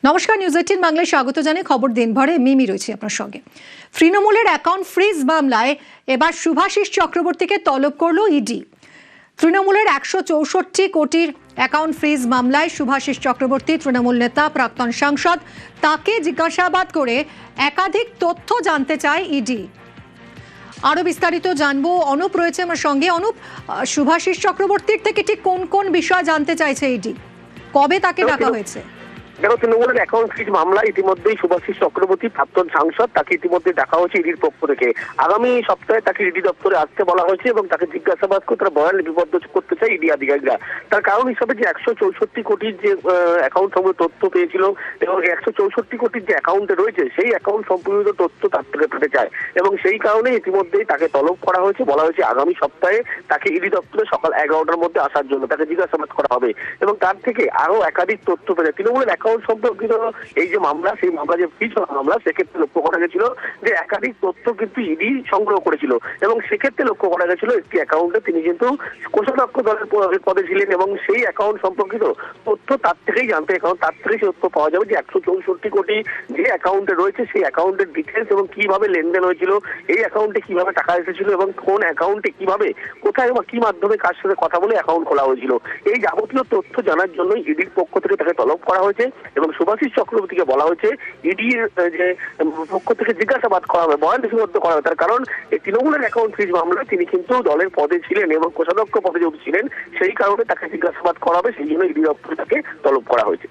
নমস্কার, নিউজ 18 বাংলায় স্বাগত জানাই। খবর দিনভরে মিমি রয়েছে আপনার সঙ্গে। তৃণমূলের অ্যাকাউন্ট ফ্রিজ মামলায় এবার শুভাশিস চক্রবর্তীকে তলব করলো ইডি। তৃণমূলের 164 কোটির অ্যাকাউন্ট ফ্রিজ মামলায় শুভাশিস চক্রবর্তী, তৃণমূল নেতা, প্রাক্তন সাংসদ, তাকে জিজ্ঞাসাবাদ করে একাধিক তথ্য জানতে চায় ইডি। আরো বিস্তারিত জানবো, অনুপ রয়েছে আমার সঙ্গে। অনুপ, শুভাশিস চক্রবর্তীর থেকে ঠিক কোন কোন বিষয় জানতে চাইছে ইডি? কবে তাকে ডাকা হয়েছে? দেখো, তৃণমূলের অ্যাকাউন্ট ফ্রিজ মামলা ইতিমধ্যেই শুভাশিস চক্রবর্তী, প্রাক্তন সাংসদ, তাকে ইতিমধ্যে ডাকা হয়েছে ইডির পক্ষ থেকে। আগামী সপ্তাহে তাকে ইডি দপ্তরে আসতে বলা হয়েছে এবং তাকে জিজ্ঞাসাবাদ করে তার বয়ান লিপিবদ্ধ করতে চায় ইডি আধিকারিকরা। তার কারণ হিসাবে যে 164 কোটির যে অ্যাকাউন্ট সম্পর্কে তথ্য পেয়েছিল এবং 164 কোটির যে অ্যাকাউন্টে রয়েছে সেই অ্যাকাউন্ট সম্পর্কিত তথ্য তার থেকে পেতে চায় এবং সেই কারণে ইতিমধ্যেই তাকে তলব করা হয়েছে। বলা হয়েছে আগামী সপ্তাহে তাকে ইডি দপ্তরে সকাল 11টার মধ্যে আসার জন্য তাকে জিজ্ঞাসাবাদ করা হবে এবং তার থেকে আরো একাধিক তথ্য পেতে তৃণমূলের অ্যাকাউন্ট সম্পর্কিত এই যে মামলা, সেই মামলা যে ফ্রিজ মামলা, সেক্ষেত্রে লক্ষ্য করা গেছিল যে একাধিক তথ্য কিন্তু ইডি সংগ্রহ করেছিল এবং সেক্ষেত্রে লক্ষ্য করা গেছিল একটি অ্যাকাউন্টে তিনি কিন্তু কোষাধ্যক্ষ দলের পদে ছিলেন এবং সেই অ্যাকাউন্ট সম্পর্কিত তথ্য তার থেকেই জানতে, এখন তার থেকেই তথ্য পাওয়া যাবে যে 164 কোটি যে অ্যাকাউন্টে রয়েছে সেই অ্যাকাউন্টের ডিটেলস এবং কিভাবে লেনদেন হয়েছিল, এই অ্যাকাউন্টে কিভাবে টাকা এসেছিল এবং কোন অ্যাকাউন্টে কিভাবে, কোথায় বা কি মাধ্যমে কার সাথে কথা বলে অ্যাকাউন্ট খোলা হয়েছিল, এই যাবতীয় তথ্য জানার জন্য ইডির পক্ষ থেকে তাকে তলব করা হয়েছে এবং শুভাশিস চক্রবর্তীকে বলা হয়েছে ইডির যে পক্ষ থেকে জিজ্ঞাসাবাদ করা হবে, বয়ান লিপিবদ্ধ করা হবে। তার কারণ এই তৃণমূলের অ্যাকাউন্ট ফ্রিজ মামলায় তিনি কিন্তু দলের পদে ছিলেন এবং কোষাধ্যক্ষ পদে যদি ছিলেন, সেই কারণে তাকে জিজ্ঞাসাবাদ করা হবে, সেই জন্য ইডি দপ্তরে তাকে তলব করা হয়েছে।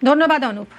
ধন্যবাদ অনুপ।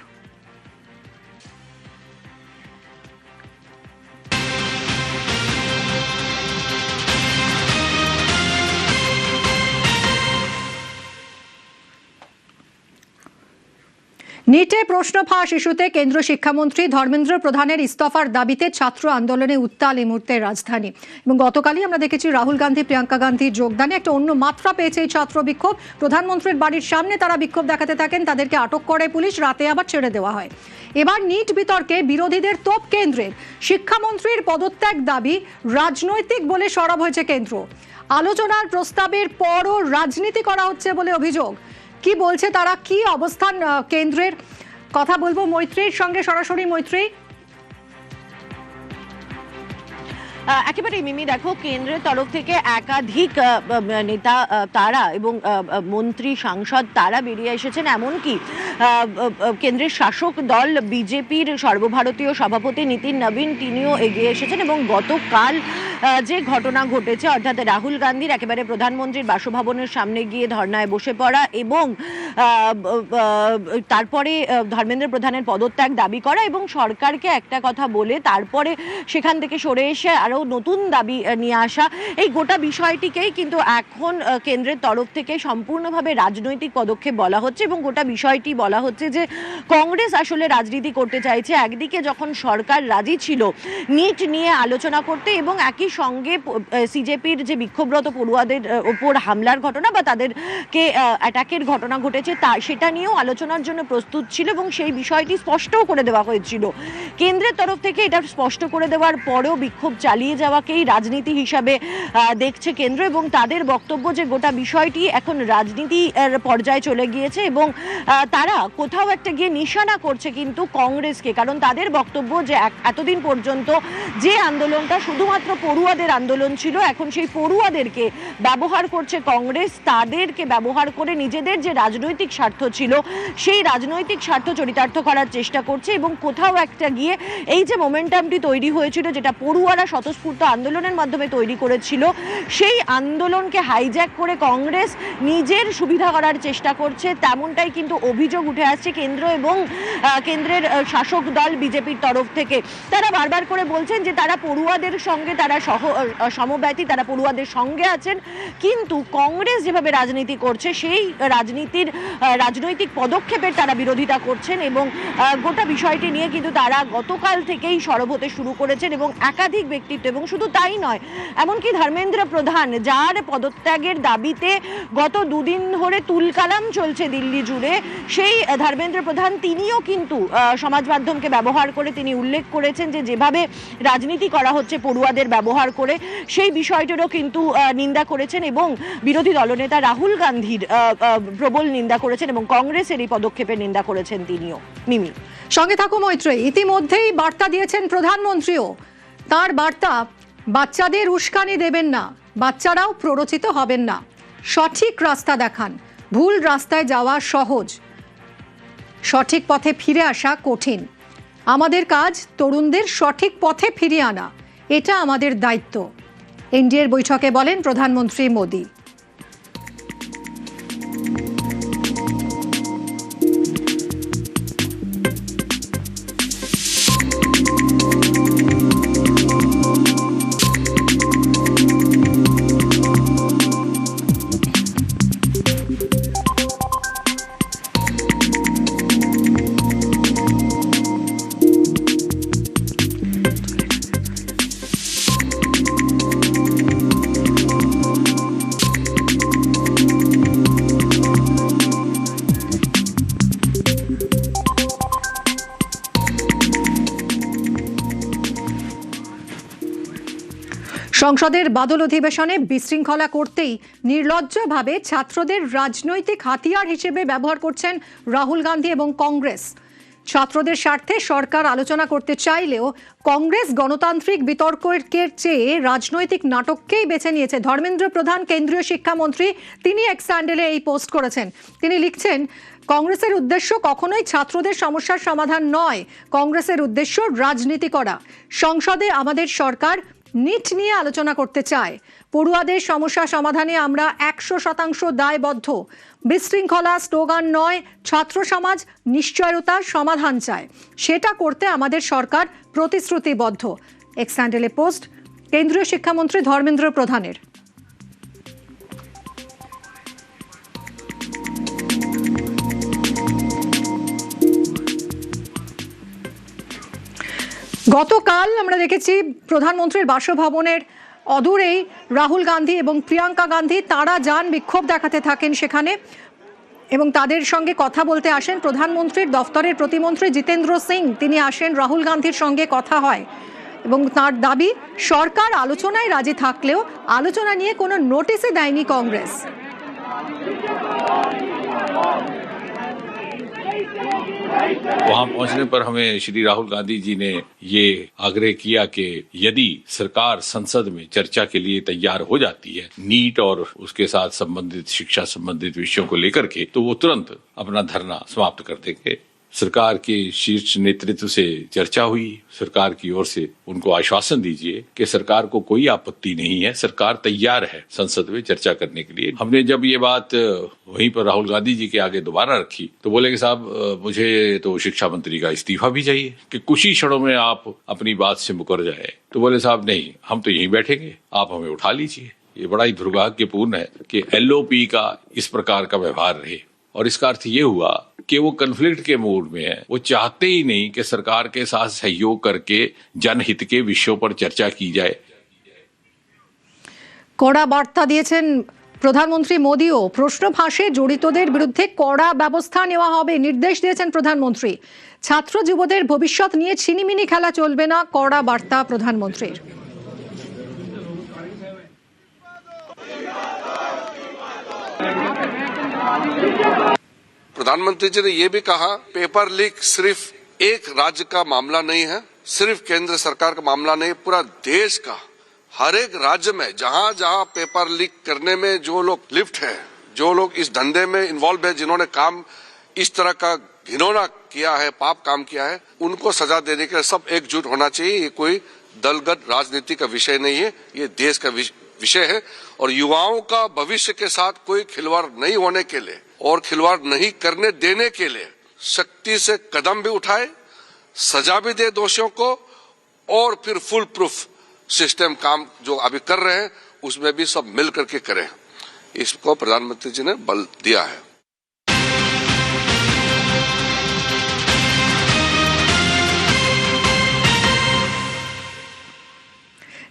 নিটে প্রশ্ন ফাঁস ইস্যুতে কেন্দ্রীয় শিক্ষামন্ত্রী ধর্মেন্দ্র প্রধানের ইস্তফার দাবিতে ছাত্র আন্দোলনে উত্তাল এই মুহূর্তে রাজধানী। এবং গতকালই আমরা দেখেছি রাহুল গান্ধী, প্রিয়াঙ্কা গান্ধীর যোগদানে একটা অন্য মাত্রা পেয়েছে এই ছাত্র বিক্ষোভ। প্রধানমন্ত্রীর বাড়ির সামনে তারা বিক্ষোভ দেখাতে থাকেন, তাদেরকে আটক করে পুলিশ, রাতে আবার ছেড়ে দেওয়া হয়। এবার নিট বিতর্কে বিরোধীদের তোপ কেন্দ্রের। শিক্ষামন্ত্রীর পদত্যাগ দাবি রাজনৈতিক বলে সরব হয়েছে কেন্দ্র। আলোচনার প্রস্তাবের পরও রাজনীতি করা হচ্ছে বলে অভিযোগ। কি বলছে তারা, কি অবস্থান কেন্দ্রের, কথা বলবো মৈত্রীর সঙ্গে সরাসরি। মৈত্রী, একেবারেই মিমি, দেখো, কেন্দ্রের তরফ থেকে একাধিক নেতা তারা এবং মন্ত্রী, সাংসদ তারা বেরিয়ে এসেছেন। এমনকি কেন্দ্রের শাসক দল বিজেপির সর্বভারতীয় সভাপতি নীতিন নবীন, তিনিও এগিয়ে এসেছেন এবং গতকাল যে ঘটনা ঘটেছে, অর্থাৎ রাহুল গান্ধীর একেবারে প্রধানমন্ত্রীর বাসভবনের সামনে গিয়ে ধর্নায় বসে পড়া এবং তারপরে ধর্মেন্দ্র প্রধানের পদত্যাগ দাবি করা এবং সরকারকে একটা কথা বলে তারপরে সেখান থেকে সরে এসে আরও নতুন দাবি নিয়ে আসা, এই গোটা বিষয়টিকেই কিন্তু এখন কেন্দ্রের তরফ থেকে সম্পূর্ণভাবে রাজনৈতিক পদক্ষেপ বলা হচ্ছে এবং গোটা বিষয়টি বলা হচ্ছে যে কংগ্রেস আসলে রাজনীতি করতে চাইছে। একদিকে যখন সরকার রাজি ছিল নিট নিয়ে আলোচনা করতে এবং একই সঙ্গে সিজেপির যে বিক্ষোভরত পড়ুয়াদের ওপর হামলার ঘটনা বা তাদেরকে অ্যাটাকের ঘটনা ঘটেছে সেটা নিয়েও আলোচনার জন্য প্রস্তুত ছিল এবং সেই বিষয়টি স্পষ্টও করে দেওয়া হয়েছিল। কেন্দ্রের তরফ থেকে এটা স্পষ্ট করে দেওয়ার পরেও বিক্ষোভ চালিয়ে যাওয়াকেই রাজনীতি হিসাবে দেখছে কেন্দ্র এবং তাদের বক্তব্য যে গোটা বিষয়টি এখন রাজনীতির পর্যায়ে চলে গিয়েছে এবং তারা কোথাও একটা গিয়ে নিশানা করছে কিন্তু কংগ্রেসকে। কারণ তাদের বক্তব্য যে এতদিন পর্যন্ত যে আন্দোলনটা শুধুমাত্র পড়ুয়াদের আন্দোলন ছিল, এখন সেই পড়ুয়াদেরকে ব্যবহার করছে কংগ্রেস, তাদেরকে ব্যবহার করে নিজেদের যে রাজনৈতিক স্বার্থ ছিল সেই রাজনৈতিক স্বার্থ চরিতার্থ করার চেষ্টা করছে এবং কোথাও একটা গিয়ে এই যে মোমেন্টামটি তৈরি হয়েছিল, যেটা পড়ুয়ারা স্বতঃস্ফূর্ত আন্দোলনের মাধ্যমে তৈরি করেছিল, সেই আন্দোলনকে হাইজ্যাক করে কংগ্রেস নিজের সুবিধা করার চেষ্টা করছে, তেমনটাই কিন্তু অভিযোগ উঠে আসছে কেন্দ্র এবং কেন্দ্রের শাসক দল বিজেপির তরফ থেকে। তারা বারবার করে বলছেন যে তারা পড়ুয়াদের সঙ্গে তারা সমব্যথী, তারা পড়ুয়াদের সঙ্গে আছেন, কিন্তু কংগ্রেস যেভাবে রাজনীতি করছে সেই রাজনৈতিক পদক্ষেপের তারা বিরোধিতা করছেন এবং গোটা বিষয়টি নিয়ে কিন্তু তারা গতকাল থেকেই সরব হতে শুরু করেছেন এবং একাধিক ব্যক্তিত্ব, এবং শুধু তাই নয়, এমনকি ধর্মেন্দ্র প্রধান, যার পদত্যাগের দাবিতে গত দুদিন ধরে তুলকালাম চলছে দিল্লি জুড়ে, সেই ধর্মেন্দ্র প্রধান তিনিও কিন্তু সমাজ মাধ্যমকে ব্যবহার করে তিনি উল্লেখ করেছেন যে যেভাবে রাজনীতি করা হচ্ছে পড়ুয়াদের ব্যবহার করে, সেই বিষয়টিরও কিন্তু নিন্দা করেছেন এবং বিরোধী দলনেতা রাহুল গান্ধীর প্রবল নিন্দা নিন্দা করেছেন এবং কংগ্রেসের এই পদক্ষেপের নিন্দা করেছেন তিনিও। মিমি, সঙ্গে থাকো মৈত্রেয়ী। ইতিমধ্যেই বার্তা দিয়েছেন প্রধানমন্ত্রীও। তার বার্তা, বাচ্চাদের উস্কানি দেবেন না, বাচ্চারাও প্ররোচিত হবেন না, সঠিক রাস্তা দেখান, ভুল রাস্তায় যাওয়া সহজ, সঠিক পথে ফিরে আসা কঠিন। আমাদের কাজ তরুণদের সঠিক পথে ফিরিয়ে আনা, এটা আমাদের দায়িত্ব, এনডিএর বৈঠকে বলেন প্রধানমন্ত্রী মোদী। সংসদের বাদল অধিবেশনে বিশৃঙ্খলা করতেই নির্লজ্জভাবে ছাত্রদের রাজনৈতিক হাতিয়ার হিসেবে ব্যবহার করছেন রাহুল গান্ধী এবং কংগ্রেস। ছাত্রদের স্বার্থে সরকার আলোচনা করতে চাইলেও কংগ্রেস গণতান্ত্রিক বিতর্কের চেয়ে রাজনৈতিক নাটককেই বেছে নিয়েছে। ধর্মেন্দ্র প্রধান, কেন্দ্রীয় শিক্ষামন্ত্রী, তিনি এক্স হ্যান্ডেলে এই পোস্ট করেছেন। তিনি লিখছেন, কংগ্রেসের উদ্দেশ্য কখনোই ছাত্রদের সমস্যার সমাধান নয়, কংগ্রেসের উদ্দেশ্য রাজনীতি করা। সংসদে আমাদের সরকার নিট নিয়ে আলোচনা করতে চায়, পড়ুয়াদের সমস্যা সমাধানে আমরা 100% দায়বদ্ধ। বিশৃঙ্খলা স্লোগান নয়, ছাত্র সমাজ নিশ্চয়তার সমাধান চায়, সেটা করতে আমাদের সরকার প্রতিশ্রুতিবদ্ধ। এক্স হ্যান্ডেলে পোস্ট কেন্দ্রীয় শিক্ষামন্ত্রী ধর্মেন্দ্র প্রধানের। গতকাল আমরা দেখেছি প্রধানমন্ত্রীর বাসভবনের অদূরেই রাহুল গান্ধী এবং প্রিয়াঙ্কা গান্ধী, তারা যান, বিক্ষোভ দেখাতে থাকেন সেখানে এবং তাদের সঙ্গে কথা বলতে আসেন প্রধানমন্ত্রীর দফতরের প্রতিমন্ত্রী জিতেন্দ্র সিং। তিনি আসেন, রাহুল গান্ধীর সঙ্গে কথা হয় এবং তার দাবি, সরকার আলোচনায় রাজি থাকলেও আলোচনা নিয়ে কোনো নোটিশই দেয়নি কংগ্রেস। वहां पहुंचने पर हमें श्री राहुल गांधी जी ने ये आग्रह किया कि यदि सरकार संसद में चर्चा के लिए तैयार हो जाती है नीट और उसके साथ संबंधित शिक्षा संबंधित विषयों को लेकर के, तो वो तुरंत अपना धरना समाप्त कर देंगे। सरकार के शीर्ष नेतृत्व से चर्चा हुई, सरकार की ओर से उनको आश्वासन दीजिए कि सरकार को कोई आपत्ति नहीं है, सरकार तैयार है संसद में चर्चा करने के लिए। हमने जब ये बात वहीं पर राहुल गांधी जी के आगे दोबारा रखी तो बोले कि साहब मुझे तो शिक्षा मंत्री का इस्तीफा भी चाहिए कि कुछ ही क्षणों में आप अपनी बात से मुकर जाए। तो बोले साहब नहीं, हम तो यहीं बैठेंगे, आप हमें उठा लीजिए। ये बड़ा ही दुर्भाग्यपूर्ण है कि एलओपी का इस प्रकार का व्यवहार रहे, और इसका अर्थ ये हुआ कि वो कन्फ्लिक्ट के मूड में है, वो चाहते ही नहीं कि सरकार के साथ सहयोग करके जनहित के विषयों पर चर्चा की जाए। কড়া বার্তা দিয়েছেন প্রধানমন্ত্রী মোদীও। প্রশ্ন ফাঁসে জড়িতদের বিরুদ্ধে কড়া ব্যবস্থা নেওয়া হবে, নির্দেশ দিয়েছেন প্রধানমন্ত্রী। ছাত্র যুবদের ভবিষ্যৎ নিয়ে ছিনিমিনি খেলা চলবে না, কড়া বার্তা প্রধানমন্ত্রীর। प्रधानमंत्री जी ने यह भी कहा, पेपर लीक सिर्फ एक राज्य का मामला नहीं है, सिर्फ केंद्र सरकार का मामला नहीं, पूरा देश का हर एक राज्य में जहां जहां पेपर लीक करने में जो लोग लिप्त हैं, जो लोग इस धंधे में इन्वॉल्व है, जिन्होंने काम इस तरह का घिनौना किया है, पाप काम किया है, उनको सजा देने के लिए सब एकजुट होना चाहिए। ये कोई दलगत राजनीति का विषय नहीं है, ये देश का विषय है। और युवाओं का भविष्य के साथ कोई खिलवाड़ नहीं होने के लिए और खिलवाड़ नहीं करने देने के लिए सख्ती से कदम भी उठाए, सजा भी दे दोषियों को, और फिर फुल प्रूफ सिस्टम काम जो अभी कर रहे हैं उसमें भी सब मिल करके करें। इसको प्रधानमंत्री जी ने बल दिया है।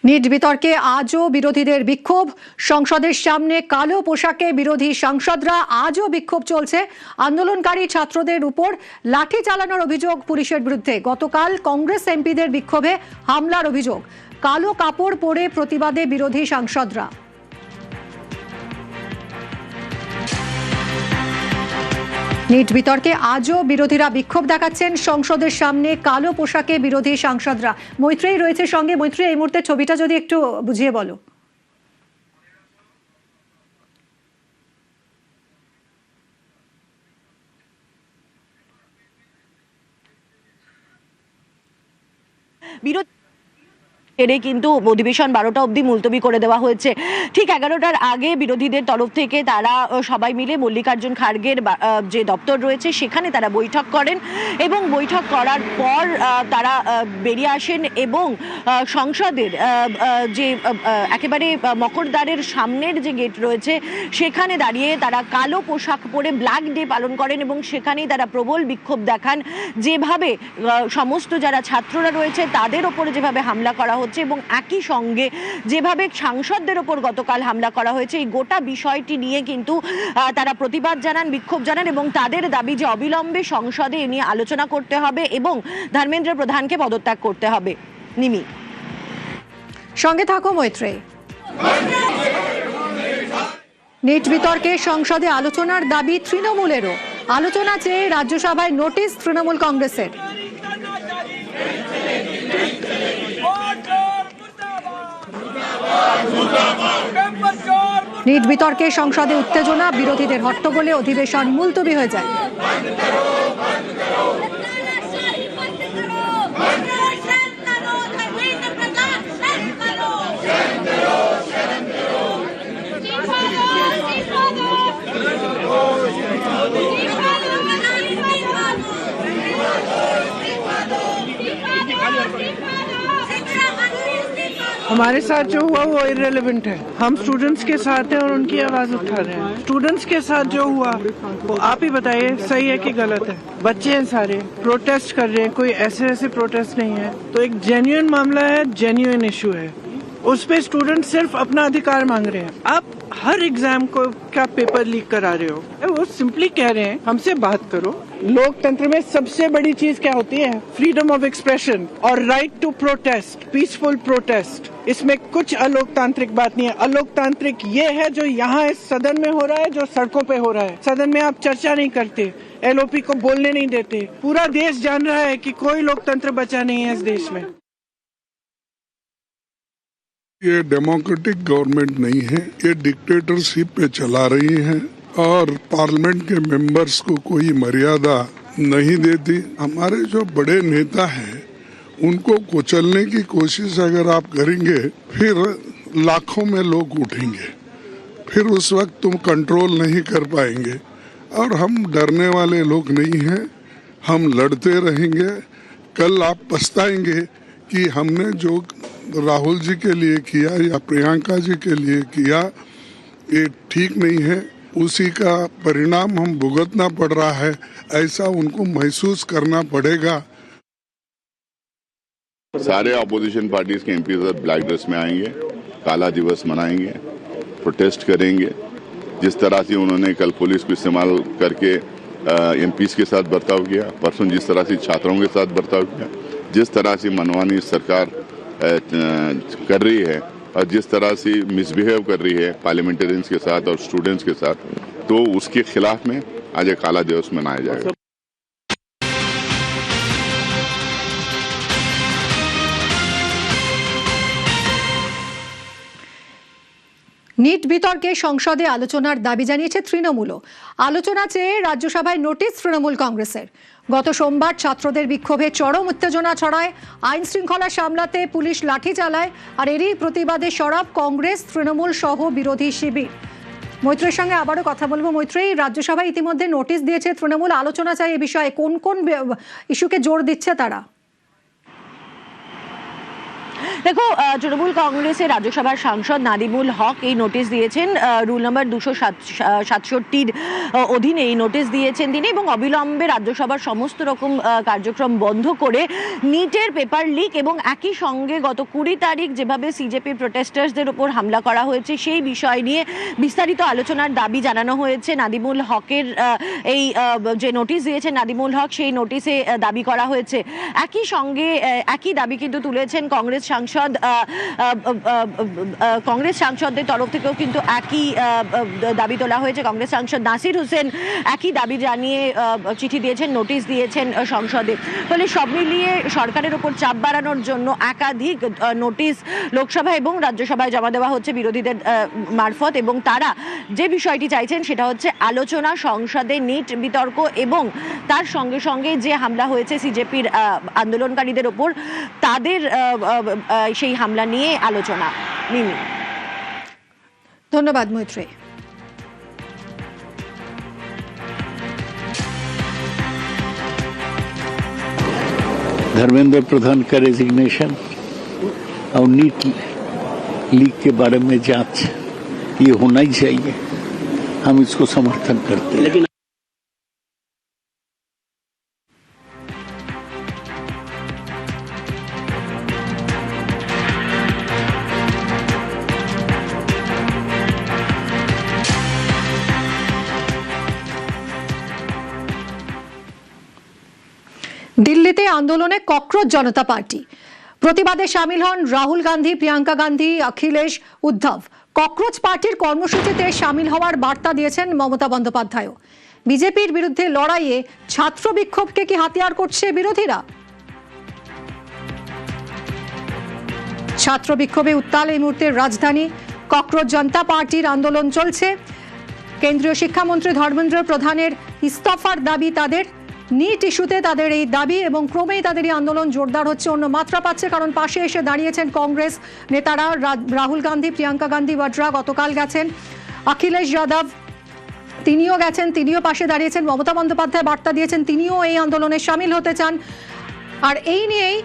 নিট বিতর্কে আজও বিরোধীদের বিক্ষোভ। সংসদের সামনে কালো পোশাকে বিরোধী সাংসদরা, আজও বিক্ষোভ চলছে। আন্দোলনকারী ছাত্রদের উপর লাঠি চালানোর অভিযোগ পুলিশের বিরুদ্ধে। গতকাল কংগ্রেস এমপিদের বিক্ষোভে হামলার অভিযোগ। কালো কাপড় পরে প্রতিবাদে বিরোধী সাংসদরা। নিট বিতর্কে আজও বিরোধীরা বিক্ষোভ দেখাচ্ছেন সংসদের সামনে কালো পোশাকে বিরোধী সাংসদরা। মৈত্রেয়ী রয়েছে সঙ্গে। মৈত্রেয়ী, এই মুহূর্তে ছবিটা যদি একটু বুঝিয়ে বলো। বিরোধী এরে কিন্তু অধিবেশন 12টা অবধি মুলতবি করে দেওয়া হয়েছে। ঠিক 11টার আগে বিরোধীদের তরফ থেকে তারা সবাই মিলে মল্লিকার্জুন খাড়গের যে দপ্তর রয়েছে সেখানে তারা বৈঠক করেন এবং বৈঠক করার পর তারা বেরিয়ে আসেন এবং সংসদের যে একেবারে মকরদ্বারের সামনের যে গেট রয়েছে সেখানে দাঁড়িয়ে তারা কালো পোশাক পরে ব্ল্যাক ডে পালন করেন এবং সেখানেই তারা প্রবল বিক্ষোভ দেখান। যেভাবে সমস্ত যারা ছাত্ররা রয়েছে তাদের ওপরে যেভাবে হামলা করা হচ্ছে এবং একই সঙ্গে যেভাবে সাংসদদের ওপর গতকাল হামলা করা হয়েছে, এই গোটা বিষয়টি নিয়ে কিন্তু তারা প্রতিবাদ জানান, বিক্ষোভ জানান এবং তাদের দাবি যে অবিলম্বে সংসদে এ নিয়ে আলোচনা করতে হবে এবং ধর্মেন্দ্র প্রধানকে পদত্যাগ করতে হবে। নিমি, সঙ্গে থাকো মৈত্রেয়ী। নিট বিতর্কে সংসদে আলোচনার দাবি তৃণমূলেরও। আলোচনা চেয়ে রাজ্যসভায় নোটিশ তৃণমূল কংগ্রেসের। নিট বিতর্কে সংসদে উত্তেজনা, বিরোধীদের হট্টগোলে অধিবেশন মুলতবি হয়ে যায়। हमारे साथ जो हुआ वो इररिलेवेंट है। हम स्टूडेंट्स के साथ हैं और उनकी आवाज उठा रहे हैं। स्टूडेंट्स के साथ जो हुआ वो आप ही बताइए सही है कि गलत है। बच्चे हैं सारे, प्रोटेस्ट कर रहे हैं, कोई ऐसे प्रोटेस्ट नहीं है। तो एक जेन्युइन मामला है, जेन्युइन इशू है, उस पे स्टूडेंट सिर्फ अपना अधिकार मांग रहे हैं। आप हर एग्जाम को क्या पेपर लीक करा रहे हो? वो सिंपली कह रहे हैं हमसे बात करो। लोकतंत्र में सबसे बड़ी चीज क्या होती है? फ्रीडम ऑफ एक्सप्रेशन और right to protest, peaceful protest. इसमें कुछ अलोकतांत्रिक बात नहीं है। अलोकतांत्रिक ये है जो यहाँ इस सदन में हो रहा है, जो सड़कों पे हो रहा है। सदन में आप चर्चा नहीं करते, एलओपी को बोलने नहीं देते। पूरा देश जान रहा है कि कोई लोकतंत्र बचा नहीं है इस देश में। ये डेमोक्रेटिक गवर्नमेंट नहीं है, ये डिक्टेटरशिप पे चला रही है और पार्लियामेंट के मेंबर्स को कोई मर्यादा नहीं देती। हमारे जो बड़े नेता हैं उनको कुचलने की कोशिश अगर आप करेंगे फिर लाखों में लोग उठेंगे, फिर उस वक्त तुम कंट्रोल नहीं कर पाएंगे। और हम डरने वाले लोग नहीं हैं, हम लड़ते रहेंगे। कल आप पछताएंगे कि हमने जो राहुल जी के लिए किया या प्रियंका जी के लिए किया ये ठीक नहीं है, उसी का परिणाम हम भुगतना पड़ रहा है, ऐसा उनको महसूस करना पड़ेगा। सारे अपोजिशन पार्टीज के एमपी ब्लैक ड्रेस में आएंगे, काला दिवस मनाएंगे, प्रोटेस्ट करेंगे। जिस तरह से उन्होंने कल पुलिस को इस्तेमाल करके एमपीज के साथ बर्ताव किया, परसों जिस तरह से छात्रों के साथ बर्ताव किया, जिस तरह से मनमानी सरकार कर रही है और जिस तरह से मिसबिहेव कर रही है पार्लियामेंटेरियंस के साथ और स्टूडेंट्स के साथ, तो उसके खिलाफ में आज एक काला दिवस मनाया जाएगा। নিট বিতর্কে সংসদে আলোচনার দাবি জানিয়েছে তৃণমূলও। আলোচনা চেয়ে রাজ্যসভায় নোটিশ তৃণমূল কংগ্রেসের। গত সোমবার ছাত্রদের বিক্ষোভে চরম উত্তেজনা ছড়ায়, আইন শৃঙ্খলা সামলাতে পুলিশ লাঠি চালায়, আর এরই প্রতিবাদে সরব কংগ্রেস, তৃণমূল সহ বিরোধী শিবির। মৈত্রের সঙ্গে আবারও কথা বলবো। মৈত্রেয়ী, রাজ্যসভায় ইতিমধ্যে নোটিশ দিয়েছে তৃণমূল, আলোচনা চাই এ বিষয়ে। কোন কোন ইস্যুকে জোর দিচ্ছে তারা? দেখো, তৃণমূল কংগ্রেসের রাজ্যসভার সাংসদ নাদিমুল হক এই নোটিশ দিয়েছেন, রুল নম্বর 267 অধীনে এই নোটিশ দিয়েছেন তিনি, এবং অবিলম্বে রাজ্যসভার সমস্ত রকম কার্যক্রম বন্ধ করে নিটের পেপার লিক এবং একই সঙ্গে গত 20 তারিখ যেভাবে সিজেপি প্রোটেস্টার্সদের উপর হামলা করা হয়েছে সেই বিষয় নিয়ে বিস্তারিত আলোচনার দাবি জানানো হয়েছে। নাদিমুল হকের এই যে নোটিশ দিয়েছেন নাদিমুল হক, সেই নোটিশে দাবি করা হয়েছে। একই সঙ্গে একই দাবি কিন্তু তুলেছেন কংগ্রেস সাংসদ সাংসদদের তরফ থেকেও কিন্তু একই দাবি তোলা হয়েছে। কংগ্রেস সাংসদ নাসির হোসেন একই দাবি জানিয়ে চিঠি দিয়েছেন, নোটিশ দিয়েছেন সংসদে। ফলে সব মিলিয়ে সরকারের উপর চাপ বাড়ানোর জন্য একাধিক নোটিশ লোকসভা এবং রাজ্যসভায় জমা দেওয়া হচ্ছে বিরোধীদের মারফত, এবং তারা যে বিষয়টি চাইছেন সেটা হচ্ছে আলোচনা, সংসদে নিট বিতর্ক এবং তার সঙ্গে সঙ্গে যে হামলা হয়েছে সিজেপির আন্দোলনকারীদের ওপর, তাদের সেই হামলা নিয়ে আলোচনা। মিমি, ধন্যবাদ মৈত্রী। धर्मेंद्र प्रधान का रेजिग्नेशन और नीट लीग के बारे में जांच, ये होना ही चाहिए, हम इसको समर्थन करते हैं। लेकिन দিল্লিতে আন্দোলনে ককরোচ জনতা পার্টি, প্রতিবাদে সামিল হন রাহুল গান্ধী, প্রিয়াঙ্কা গান্ধী, অখিলেশ, উদ্ধব। ককরোচ পার্টির কর্মসূচিতে সামিল হওয়ার বার্তা দিয়েছেন মমতা বন্দ্যোপাধ্যায়ও। বিজেপির বিরুদ্ধে লড়াইয়ে ছাত্র বিক্ষোভকে কি হাতিয়ার করছে বিরোধীরা? ছাত্র বিক্ষোভে উত্তাল এই মুহূর্তে রাজধানী। ককরোচ জনতা পার্টির আন্দোলন চলছে। কেন্দ্রীয় শিক্ষামন্ত্রী ধর্মেন্দ্র প্রধানের ইস্তফার দাবি তাদের। নিট ইস্যুতে তাদের এই দাবি এবং ক্রমেই তাদের এই আন্দোলন জোরদার হচ্ছে, অন্য মাত্রা পাচ্ছে, কারণ পাশে এসে দাঁড়িয়েছেন কংগ্রেস নেতারা। রাহুল গান্ধী, প্রিয়াঙ্কা গান্ধী বাড্রা গতকাল গেছেন, অখিলেশ যাদব তিনিও গেছেন, তিনিও পাশে দাঁড়িয়েছেন। মমতা বন্দ্যোপাধ্যায় বার্তা দিয়েছেন তিনিও এই আন্দোলনে সামিল হতে চান। আর এই নিয়েই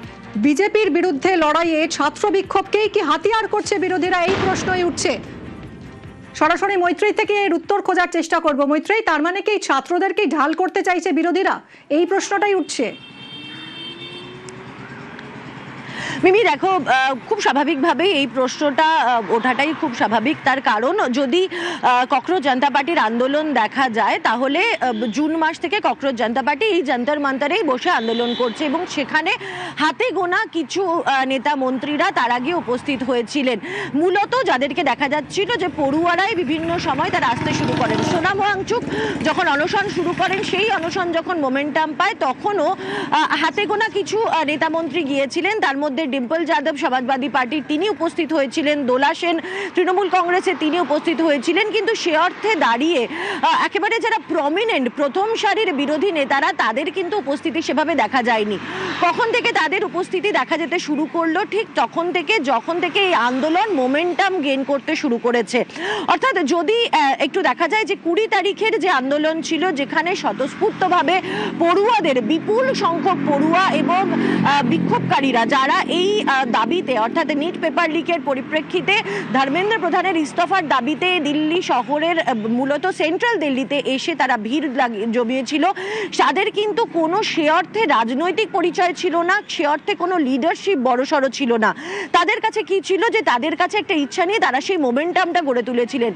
বিজেপির বিরুদ্ধে লড়াইয়ে ছাত্র বিক্ষোভকেই কি হাতিয়ার করছে বিরোধীরা, এই প্রশ্নই উঠছে। সরাসরি মৈত্রী থেকে এর উত্তর খোঁজার চেষ্টা করব। মৈত্রী, তার মানে কি ছাত্রদেরকেই ঢাল করতে চাইছে বিরোধীরা, এই প্রশ্নটাই উঠছে। মিমি, দেখো, খুব স্বাভাবিকভাবে এই প্রশ্নটা ওঠাটাই খুব স্বাভাবিক। তার কারণ, যদি ককরোচ জনতা পার্টির আন্দোলন দেখা যায় তাহলে জুন মাস থেকে ককরোচ জনতা পার্টি এই যন্তর মন্তরেই বসে আন্দোলন করছে, এবং সেখানে হাতে গোনা কিছু নেতা মন্ত্রীরা তার আগে উপস্থিত হয়েছিলেন। মূলত যাদেরকে দেখা যাচ্ছিল যে পড়ুয়ারাই বিভিন্ন সময় তারা আসতে শুরু করেন। সোনাম ওয়াংচুক যখন অনশন শুরু করেন, সেই অনশন যখন মোমেন্টাম পায় তখনও হাতে গোনা কিছু নেতা মন্ত্রী গিয়েছিলেন। তার মধ্যে ডিম্পল যাদব সমাজবাদী পার্টির তিনি উপস্থিত হয়েছিলেন, দোলা সেন তৃণমূল কংগ্রেসের তিনি উপস্থিত হয়েছিলেন। কিন্তু সে অর্থে দাঁড়িয়ে একেবারে যারা প্রমিনেন্ট প্রথম সারির বিরোধী নেতারা, তাদের কিন্তু উপস্থিতি সেভাবে দেখা যায়নি। কখন থেকে তাদের উপস্থিতি দেখা যেতে শুরু করলো? ঠিক তখন থেকে, যখন থেকে এই আন্দোলন মোমেন্টাম গেইন করতে শুরু করেছে। অর্থাৎ যদি একটু দেখা যায় যে 20 তারিখের যে আন্দোলন ছিল, যেখানে স্বতঃস্ফূর্তভাবে পড়ুয়াদের বিপুল সংখ্যক পড়ুয়া এবং বিক্ষোভকারীরা যারা এই দাবিতে, অর্থাৎ নিট পেপার লিকের পরিপ্রেক্ষিতে ধর্মেন্দ্র প্রধানের ইস্তফার দাবিতে দিল্লি শহরের, মূলত সেন্ট্রাল দিল্লিতে এসে তারা ভিড় জমিয়েছিল, তাদের কিন্তু কোনো সে অর্থে রাজনৈতিক পরিচয় ছিল না, সে অর্থে কোনো লিডারশিপ বড়সড় ছিল না। তাদের কাছে কি ছিল, যে তাদের কাছে একটা ইচ্ছা নিয়ে তারা সেই মোমেন্টামটা গড়ে তুলেছিলেন।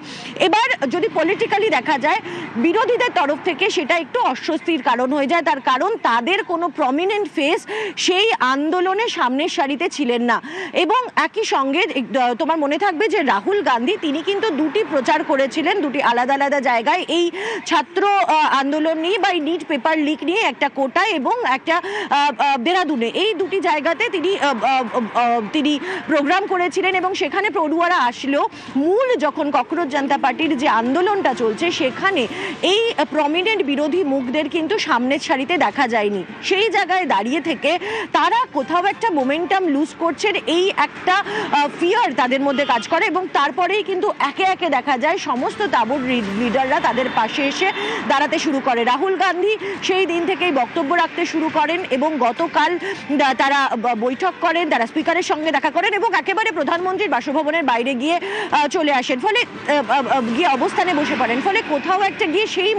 এবার যদি পলিটিক্যালি দেখা যায়, বিরোধীদের তরফ থেকে সেটা একটু অস্বস্তির কারণ হয়ে যায়। তার কারণ, তাদের কোনো প্রমিনেন্ট ফেস সেই আন্দোলনে সামনের সারিতে ছিলেন না। এবং একই সঙ্গে তোমার মনে থাকবে যে রাহুল গান্ধী তিনি কিন্তু দুটি প্রচার করেছিলেন, দুটি আলাদা আলাদা জায়গায়, এই ছাত্র আন্দোলন নিয়ে বা এই নিট পেপার লিক নিয়ে, একটা কোটায় এবং একটা দেরাদুনে। এই দুটি জায়গাতে তিনি প্রোগ্রাম করেছিলেন, এবং সেখানে পড়ুয়ারা আসলেও মূল যখন ককরোচ জনতা পার্টির যে আন্দোলনটা চলছে, সেখানে এই প্রমিনেন্ট বিরোধী মুখদের কিন্তু সামনের সারিতে দেখা যায়নি। সেই জায়গায় দাঁড়িয়ে থেকে তারা কোথাও একটা মোমেন্টাম লুজ করছেন, এই একটা ফিয়ার তাদের মধ্যে কাজ করে। এবং তারপরেই কিন্তু একে একে দেখা যায় সমস্ত তাবুর লিডাররা তাদের পাশে এসে দাঁড়াতে শুরু করে। রাহুল গান্ধী সেই দিন থেকেই বক্তব্য রাখতে শুরু করেন, এবং গতকাল তারা বৈঠক করেন, তারা স্পিকারের সঙ্গে দেখা করেন এবং একেবারে প্রধানমন্ত্রীর বাসভবনের বাইরে গিয়ে চলে আসেন, ফলে গিয়ে অবস্থানে বসে পড়েন। ফলে কোথাও একটা গিয়ে সেই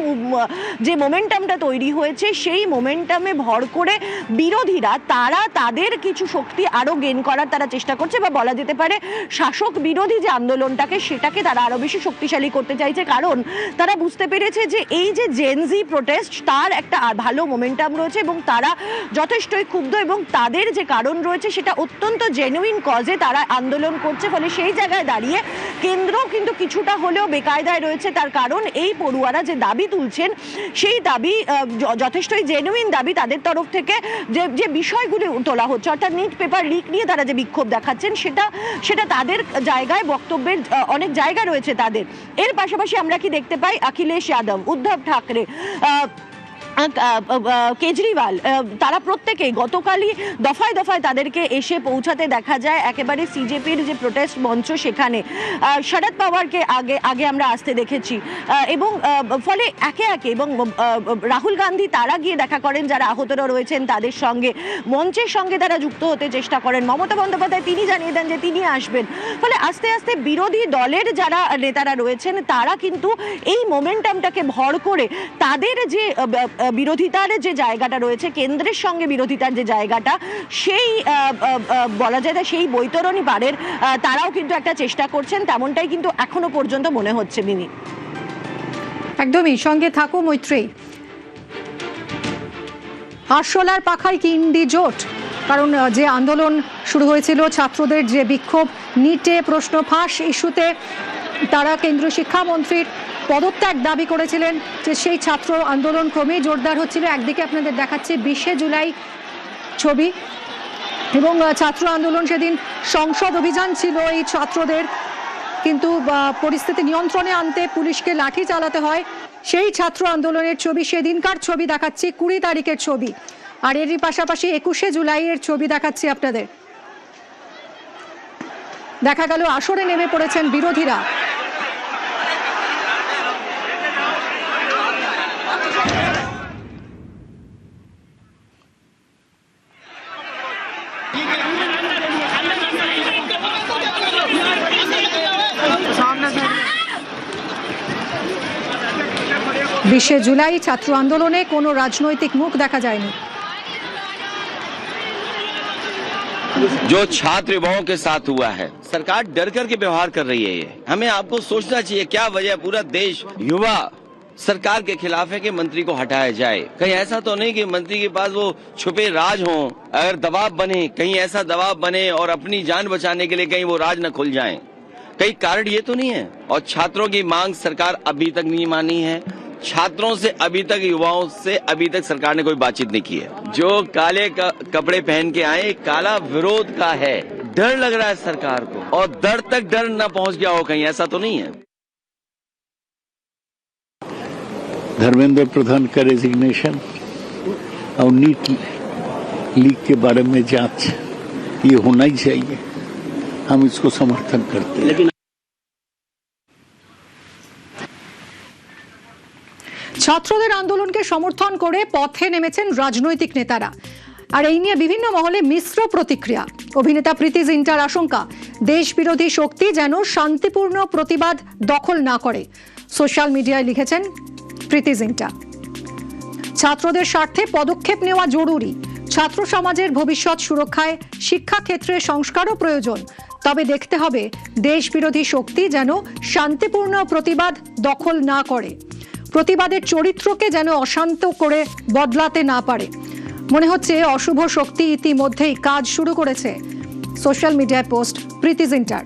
যে মোমেন্টামটা তৈরি হয়েছে, সেই মোমেন্টামে ভর করে বিরোধীরা তারা তাদের কিছু শক্তি আরো গেইন করার তারা চেষ্টা করছে, বা বলা যেতে পারে শাসক বিরোধী যে আন্দোলনটাকে সেটাকে তারা আরো বেশি শক্তিশালী করতে চাইছে। কারণ তারা বুঝতে পেরেছে যে এই যে জেনজি প্রোটেস্ট তার একটা ভালো মোমেন্টাম রয়েছে এবং তারা যথেষ্টই ক্ষুব্ধ এবং তাদের যে কারণ রয়েছে সেটা অত্যন্ত জেনুইন কজে তারা আন্দোলন করছে। ফলে সেই জায়গায় দাঁড়িয়ে কেন্দ্র কিন্তু কিছুটা হলেও বেকায়দায় রয়েছে। তার কারণ এই পড়ুয়ারা যে দাবি তুলছেন সেই দাবি যথেষ্টই জেনুইন দাবি। তাদের তরফ থেকে যে বিষয়গুলি তোলা হচ্ছে, অর্থাৎ নিট পেপার লিক নিয়ে তারা যে বিক্ষোভ দেখাচ্ছেন সেটা তাদের জায়গায় বক্তব্যের অনেক জায়গা রয়েছে তাদের। এর পাশাপাশি আমরা কি দেখতে পাই, অখিলেশ যাদব, উদ্ধব ঠাকরে, কেজরিওয়াল, তারা প্রত্যেকেই গতকালই দফায় দফায় তাদেরকে এসে পৌঁছাতে দেখা যায় একেবারে সিজেপির যে প্রোটেস্ট মঞ্চ সেখানে। শরদ পাওয়ারকে আগে আমরা আসতে দেখেছি এবং ফলে একে একে, এবং রাহুল গান্ধী তারা গিয়ে দেখা করেন যারা আহতরা রয়েছেন তাদের সঙ্গে, মঞ্চের সঙ্গে তারা যুক্ত হতে চেষ্টা করেন। মমতা বন্দ্যোপাধ্যায় তিনি জানিয়ে দেন যে তিনি আসবেন। ফলে আস্তে আস্তে বিরোধী দলের যারা নেতারা রয়েছেন তারা কিন্তু এই মোমেন্টামটাকে ভর করে তাদের যে বিরোধিতার যে জায়গাটা রয়েছে, কেন্দ্রের সঙ্গে বিরোধিতার যে জায়গাটা, সেই বলা যায় সেই বৈতরণী পারের তারাও কিন্তু একটা চেষ্টা করছেন, তেমনটাই কিন্তু এখনো পর্যন্ত মনে হচ্ছে। মিমি, একদমই সঙ্গে থাকো মৈত্রী। আরশোলার পাখায় কি ইন্ডি জোট? কারণ যে আন্দোলন শুরু হয়েছিল, ছাত্রদের যে বিক্ষোভ, নিটে প্রশ্ন ফাঁস ইস্যুতে তারা কেন্দ্রীয় শিক্ষামন্ত্রীর পদত্যাগ দাবি করেছিলেন, যে সেই ছাত্র আন্দোলন ক্রমেই জোরদার হচ্ছিল। একদিকে আপনাদের দেখাচ্ছে 20শে জুলাই ছবি, এবং ছাত্র আন্দোলন সেদিন সংসদ অভিযান ছিল এই ছাত্রদের, কিন্তু পরিস্থিতি নিয়ন্ত্রণে আনতে পুলিশকে লাঠি চালাতে হয়। সেই ছাত্র আন্দোলনের ছবি, সেদিনকার ছবি দেখাচ্ছি, 20 তারিখের ছবি, আর এরই পাশাপাশি 21শে জুলাইয়ের ছবি দেখাচ্ছি আপনাদের। দেখা গেল আসরে নেমে পড়েছেন বিরোধীরা। বিশে জুলাই ছাত্র আন্দোলনে কোনো রাজনৈতিক মুখ দেখা যায়নি। जो छात्र युवाओं के साथ हुआ है, सरकार डर कर के व्यवहार कर रही है। हमें आपको सोचना चाहिए क्या वजह, पूरा देश युवा सरकार के खिलाफ है कि मंत्री को हटाया जाए। कहीं ऐसा तो नहीं कि मंत्री के पास वो छुपे राज हों, अगर दबाव बने, कहीं ऐसा दबाव बने और अपनी जान बचाने के लिए कहीं वो राज न खुल जाए। कई कारण ये तो नहीं है। और छात्रों की मांग सरकार अभी तक नहीं मानी है। छात्रों से अभी तक, युवाओं से अभी तक सरकार ने कोई बातचीत नहीं की है। जो काले कपड़े पहन के आए, काला विरोध का है। डर लग रहा है सरकार को, और डर तक डर न पहुंच गया हो कहीं, ऐसा तो नहीं है। धर्मेंद्र प्रधान का रेजिग्नेशन और नीट लीक के बारे में जांच, ये होना ही चाहिए। हम इसको समर्थन करते हैं। लेकिन ছাত্রদের আন্দোলনকে সমর্থন করে পথে নেমেছেন রাজনৈতিক নেতারা, আর এই নিয়ে বিভিন্ন মহলে মিশ্র প্রতিক্রিয়া। অভিনেতা প্রীতি জিন্টার আশঙ্কা, দেশ বিরোধী শক্তি যেন শান্তিপূর্ণ প্রতিবাদ দখল না করে। সোশ্যাল মিডিয়ায় লিখেছেন প্রীতি জিন্টা। ছাত্রদের স্বার্থে পদক্ষেপ নেওয়া জরুরি। ছাত্র সমাজের ভবিষ্যৎ সুরক্ষায় শিক্ষাক্ষেত্রে সংস্কারও প্রয়োজন। তবে দেখতে হবে দেশ বিরোধী শক্তি যেন শান্তিপূর্ণ প্রতিবাদ দখল না করে, প্রতিবাদের চরিত্রকে যেন অশান্ত করে বদলাতে না পারে। মনে হচ্ছে অশুভ শক্তি ইতিমধ্যেই কাজ শুরু করেছে। সোশ্যাল মিডিয়ায় পোস্ট প্রীতি জিন্টার।